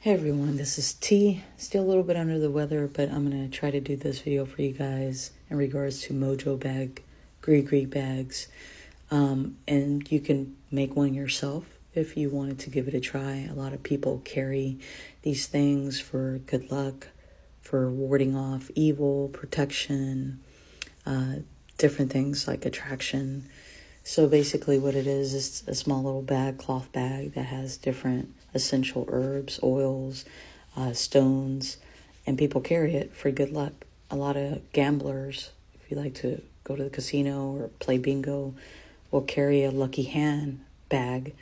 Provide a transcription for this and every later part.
Hey everyone, this is T. Still a little bit under the weather, but I'm going to try to do this video for you guys in regards to Mojo Bag, Gris Gris bags. And you can make one yourself if you wanted to give it a try. A lot of people carry these things for good luck, for warding off evil, protection, different things like attraction. So basically what it is a small little bag, cloth bag that has different essential herbs, oils, stones, and people carry it for good luck. A lot of gamblers, if you like to go to the casino or play bingo, will carry a lucky hand bag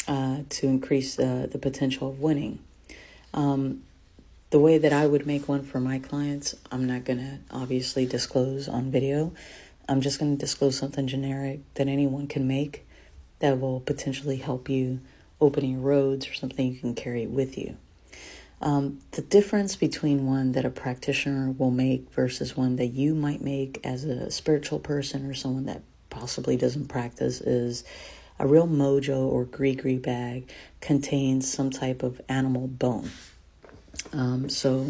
to increase the potential of winning. The way that I would make one for my clients, I'm not going to obviously disclose on video. I'm just going to disclose something generic that anyone can make that will potentially help you open your roads or something you can carry with you. The difference between one that a practitioner will make versus one that you might make as a spiritual person or someone that possibly doesn't practice is a real Mojo or Gris Gris bag contains some type of animal bone. So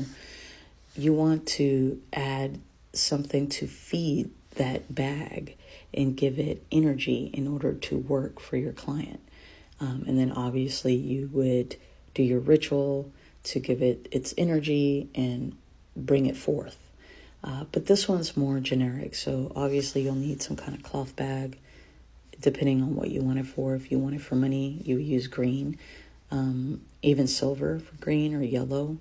you want to add something to feed that bag and give it energy in order to work for your client. And then obviously you would do your ritual to give it its energy and bring it forth. But this one's more generic. So obviously you'll need some kind of cloth bag, depending on what you want it for. If you want it for money, you use green, even silver for green or yellow.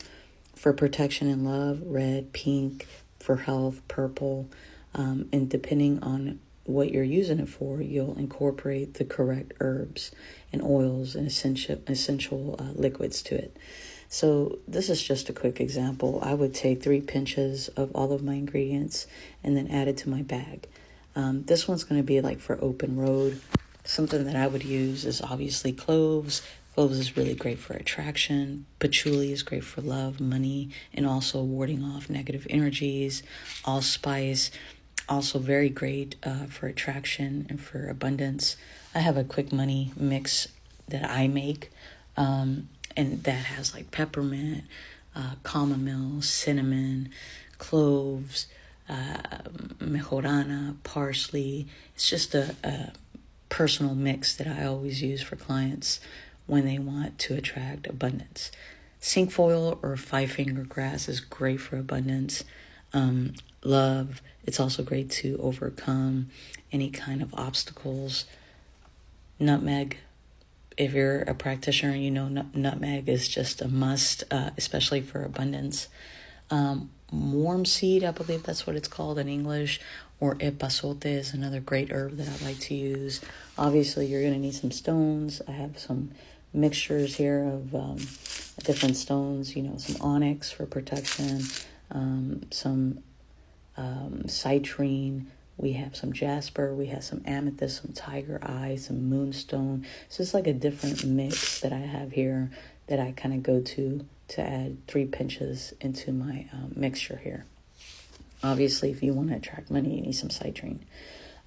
For protection and love, red, pink. For health, purple. And depending on what you're using it for, you'll incorporate the correct herbs and oils and essential liquids to it. So this is just a quick example. I would take 3 pinches of all of my ingredients and then add it to my bag. This one's going to be like for open road. Something that I would use is obviously cloves. Cloves is really great for attraction. Patchouli is great for love, money, and also warding off negative energies. Allspice, also very great for attraction and for abundance. I have a quick money mix that I make, and that has like peppermint, chamomile, cinnamon, cloves, mejorana, parsley. It's just a personal mix that I always use for clients when they want to attract abundance. Cinquefoil or 5-finger grass is great for abundance. Love. It's also great to overcome any kind of obstacles. Nutmeg. If you're a practitioner, you know nutmeg is just a must, especially for abundance. Warm seed, I believe that's what it's called in English, or epazote is another great herb that I like to use. Obviously, you're going to need some stones. I have some mixtures here of different stones, some onyx for protection, some citrine, we have some jasper, we have some amethyst, some tiger eye, some moonstone. So it's like a different mix that I have here that I kind of go to add 3 pinches into my mixture here. Obviously, if you want to attract money, you need some citrine.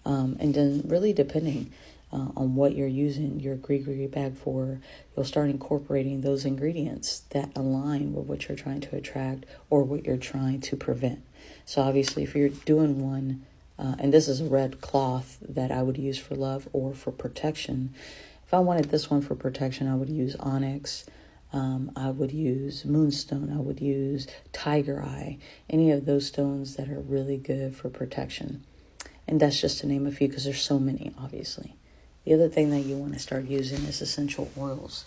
And then really depending on what you're using your Gris Gris bag for, you'll start incorporating those ingredients that align with what you're trying to attract or what you're trying to prevent. So obviously, if you're doing one, and this is a red cloth that I would use for love or for protection. If I wanted this one for protection, I would use onyx. I would use moonstone. I would use tiger eye. Any of those stones that are really good for protection. And that's just to name a few because there's so many, obviously. The other thing that you want to start using is essential oils.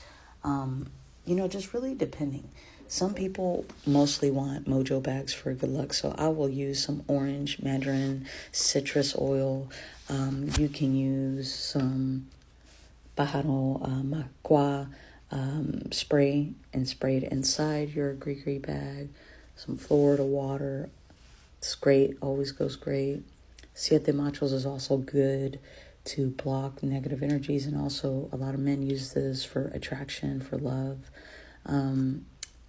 Just really depending. Some people mostly want Mojo bags for good luck, so I will use some orange, mandarin, citrus oil. You can use some pájaro macua spray and spray it inside your Gris Gris bag. Some Florida water. It's great, always goes great. Siete machos is also good to block negative energies, and also a lot of men use this for attraction, for love.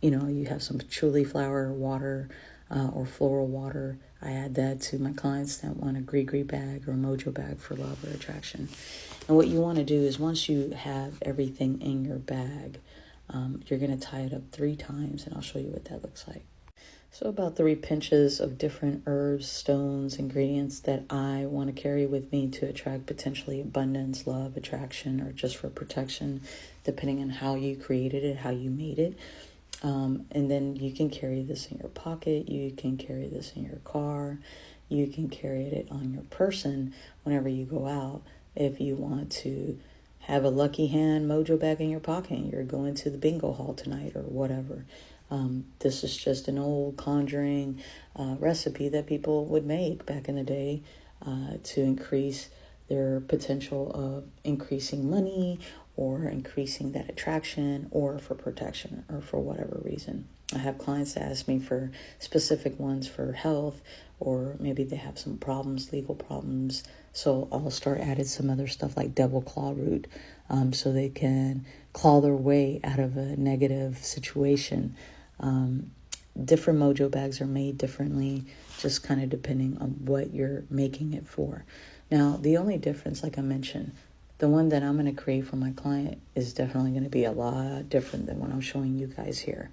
You have some patchouli flower water or floral water. I add that to my clients that want a Gris Gris bag or a Mojo bag for love or attraction. And what you want to do is once you have everything in your bag, You're going to tie it up 3 times, and I'll show you what that looks like. So about 3 pinches of different herbs, stones, ingredients that I want to carry with me to attract potentially abundance, love, attraction, or just for protection, depending on how you created it, how you made it. And then you can carry this in your pocket. You can carry this in your car. You can carry it on your person whenever you go out. If you want to have a lucky hand mojo bag in your pocket and you're going to the bingo hall tonight or whatever. This is just an old conjuring recipe that people would make back in the day to increase their potential of increasing money or increasing that attraction or for protection or for whatever reason. I have clients that ask me for specific ones for health, or maybe they have some problems, legal problems. So I'll start adding some other stuff like devil claw root so they can claw their way out of a negative situation. Different mojo bags are made differently, just kind of depending on what you're making it for. Now, the only difference, like I mentioned, the one that I'm going to create for my client is definitely going to be a lot different than what I'm showing you guys here.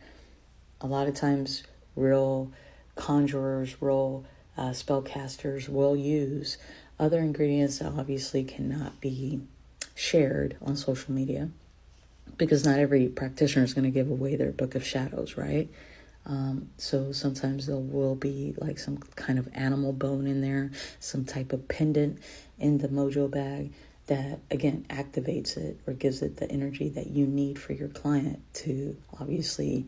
A lot of times, real conjurers, real spellcasters will use other ingredients that obviously cannot be shared on social media, because not every practitioner is going to give away their book of shadows, right? So sometimes there will be like some kind of animal bone in there, some type of pendant in the mojo bag that, again, activates it or gives it the energy that you need for your client to obviously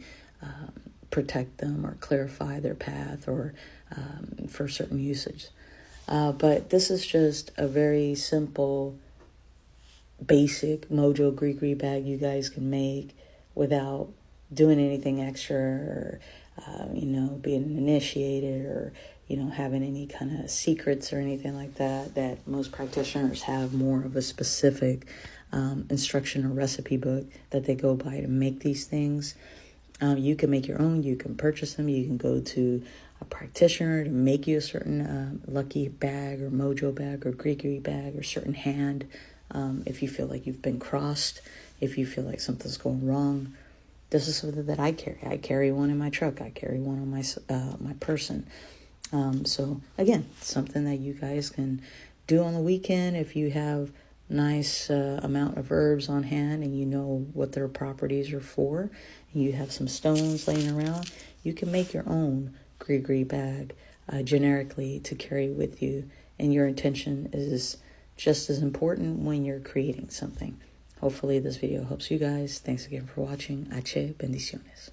protect them or clarify their path or for certain usage. But this is just a very simple, basic mojo Gris Gris bag you guys can make without doing anything extra or, being initiated or, having any kind of secrets or anything like that most practitioners have more of a specific instruction or recipe book that they go by to make these things. You can make your own. You can purchase them. You can go to a practitioner to make you a certain lucky bag or mojo bag or Gris Gris bag or certain hand. If you feel like you've been crossed, if you feel like something's going wrong. This is something that I carry. I carry one in my truck. I carry one on my person. So again, something that you guys can do on the weekend if you have nice amount of herbs on hand and you know what their properties are for, and you have some stones laying around. You can make your own Gris Gris bag generically to carry with you, and your intention is just as important when you're creating something. Hopefully this video helps you guys. Thanks again for watching. Bendiciones.